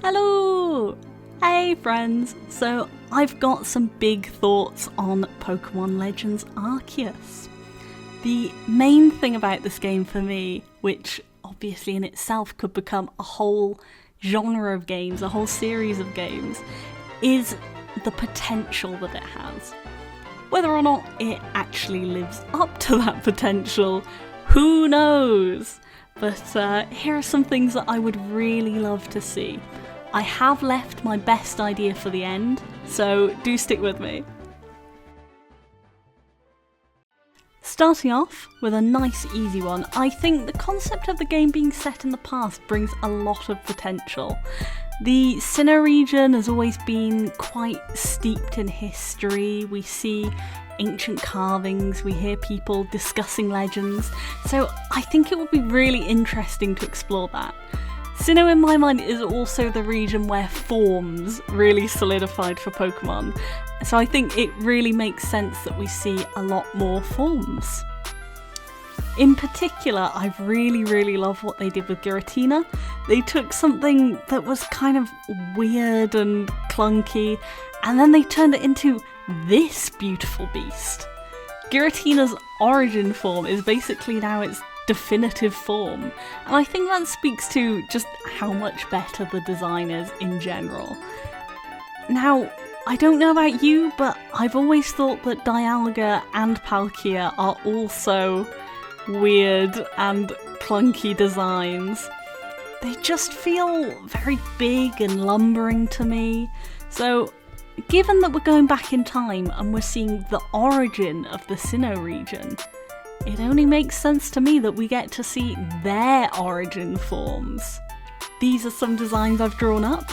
Hello! Hey friends! So I've got some big thoughts on Pokemon Legends Arceus. The main thing about this game for me, which obviously in itself could become a whole genre of games, a whole series of games, is the potential that it has. Whether or not it actually lives up to that potential, who knows? But here are some things that I would really love to see. I have left my best idea for the end, so do stick with me. Starting off with a nice easy one, I think the concept of the game being set in the past brings a lot of potential. The Sinnoh region has always been quite steeped in history. We see ancient carvings, we hear people discussing legends, so I think it would be really interesting to explore that. Sinnoh in my mind is also the region where forms really solidified for Pokemon, so I think it really makes sense that we see a lot more forms. In particular, I really love what they did with Giratina. They took something that was kind of weird and clunky, and then they turned it into this beautiful beast. Giratina's origin form is basically now its definitive form, and I think that speaks to just how much better the design is in general. Now, I don't know about you, but I've always thought that Dialga and Palkia are also weird and clunky designs. They just feel very big and lumbering to me, so given that we're going back in time and we're seeing the origin of the Sinnoh region, it only makes sense to me that we get to see their origin forms. These are some designs I've drawn up.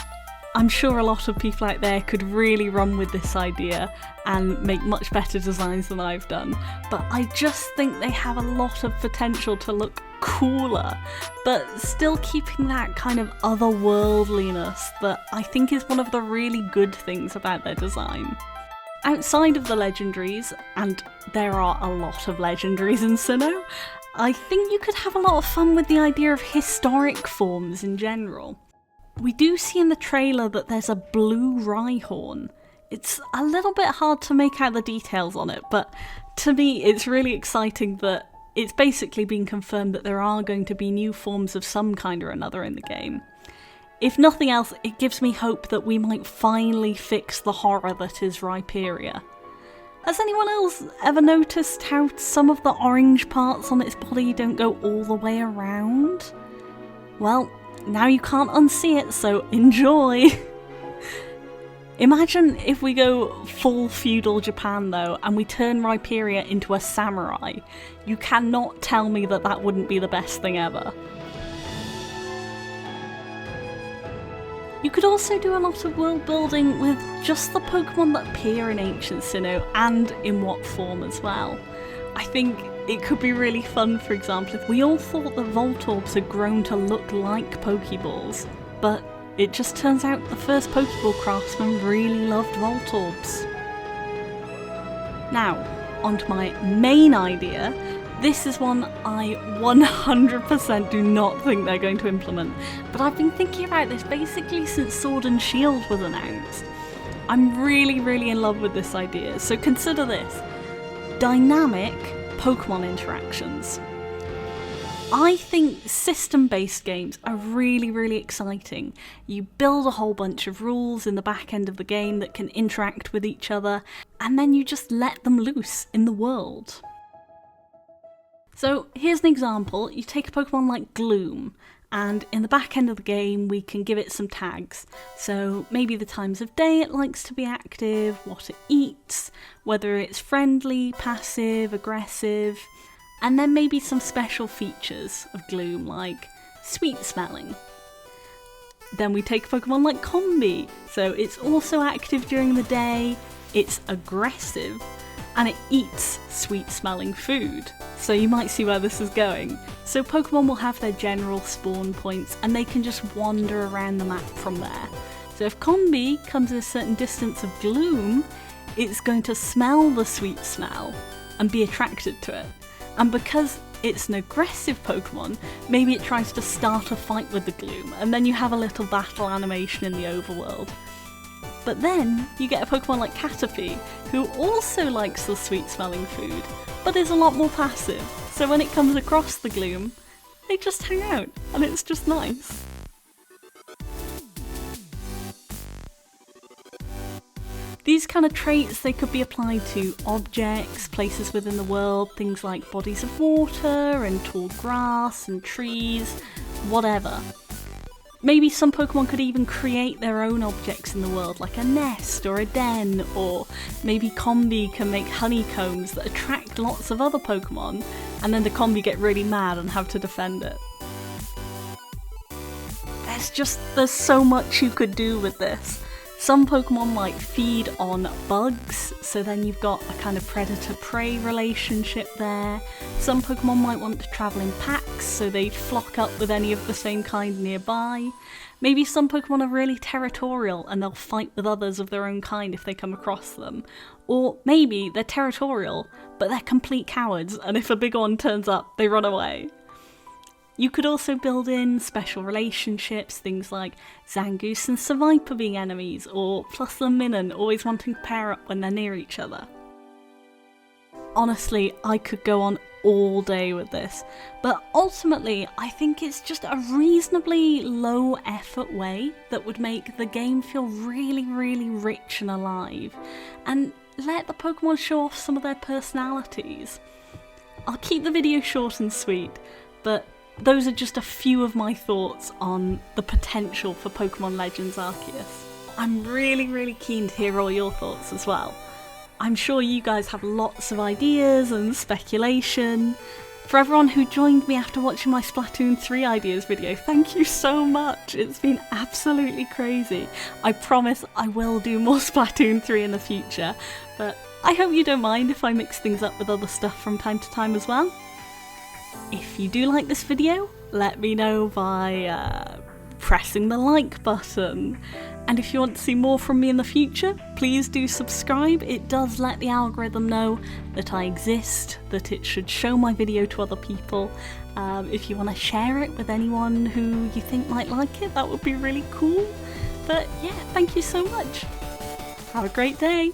I'm sure a lot of people out there could really run with this idea and make much better designs than I've done, but I just think they have a lot of potential to look cooler, but still keeping that kind of otherworldliness that I think is one of the really good things about their design. Outside of the legendaries, and there are a lot of legendaries in Sinnoh, I think you could have a lot of fun with the idea of historic forms in general. We do see in the trailer that there's a blue Rhyhorn. It's a little bit hard to make out the details on it, but to me it's really exciting that it's basically been confirmed that there are going to be new forms of some kind or another in the game. If nothing else, it gives me hope that we might finally fix the horror that is Rhyperior. Has anyone else ever noticed how some of the orange parts on its body don't go all the way around? Well, now you can't unsee it, so enjoy! Imagine if we go full feudal Japan though, and we turn Rhyperior into a samurai. You cannot tell me that that wouldn't be the best thing ever. You could also do a lot of world building with just the Pokemon that appear in Ancient Sinnoh and in what form as well. I think it could be really fun, for example, if we all thought that Voltorbs had grown to look like Pokeballs, but it just turns out the first Pokeball craftsman really loved Voltorbs. Now, onto my main idea. This is one I 100% do not think they're going to implement, but I've been thinking about this basically since Sword and Shield was announced. I'm really in love with this idea, so consider this. Dynamic Pokemon interactions. I think system-based games are really exciting. You build a whole bunch of rules in the back end of the game that can interact with each other, and then you just let them loose in the world. So here's an example. You take a Pokemon like Gloom, and in the back end of the game we can give it some tags. So maybe the times of day it likes to be active, what it eats, whether it's friendly, passive, aggressive, and then maybe some special features of Gloom like sweet smelling. Then we take a Pokemon like Combi, so it's also active during the day, it's aggressive, and it eats sweet smelling food. So you might see where this is going. So Pokemon will have their general spawn points and they can just wander around the map from there. So if Combi comes at a certain distance of Gloom, it's going to smell the sweet smell and be attracted to it. And because it's an aggressive Pokemon, maybe it tries to start a fight with the Gloom, and then you have a little battle animation in the overworld. But then you get a Pokemon like Caterpie, who also likes the sweet smelling food, but is a lot more passive, so when it comes across the Gloom, they just hang out, and it's just nice. These kind of traits, they could be applied to objects, places within the world, things like bodies of water and tall grass and trees, whatever. Maybe some Pokemon could even create their own objects in the world, like a nest or a den, or maybe Combi can make honeycombs that attract lots of other Pokemon, and then the Combi get really mad and have to defend it. There's so much you could do with this. Some Pokemon might feed on bugs, so then you've got a kind of predator-prey relationship there. Some Pokemon might want to travel in packs, so they'd flock up with any of the same kind nearby. Maybe some Pokemon are really territorial and they'll fight with others of their own kind if they come across them. Or maybe they're territorial, but they're complete cowards, and if a big one turns up, they run away. You could also build in special relationships, things like Zangoose and Seviper being enemies, or Plus and Minun always wanting to pair up when they're near each other. Honestly, I could go on all day with this, but ultimately I think it's just a reasonably low effort way that would make the game feel really, really rich and alive, and let the Pokemon show off some of their personalities. I'll keep the video short and sweet, but those are just a few of my thoughts on the potential for Pokemon Legends Arceus. I'm really keen to hear all your thoughts as well. I'm sure you guys have lots of ideas and speculation. For everyone who joined me after watching my Splatoon 3 ideas video, thank you so much. It's been absolutely crazy. I promise I will do more Splatoon 3 in the future, but I hope you don't mind if I mix things up with other stuff from time to time as well. If you do like this video, let me know by pressing the like button. And if you want to see more from me in the future, please do subscribe. It does let the algorithm know that I exist, that it should show my video to other people. If you want to share it with anyone who you think might like it, that would be really cool. But yeah, thank you so much. Have a great day.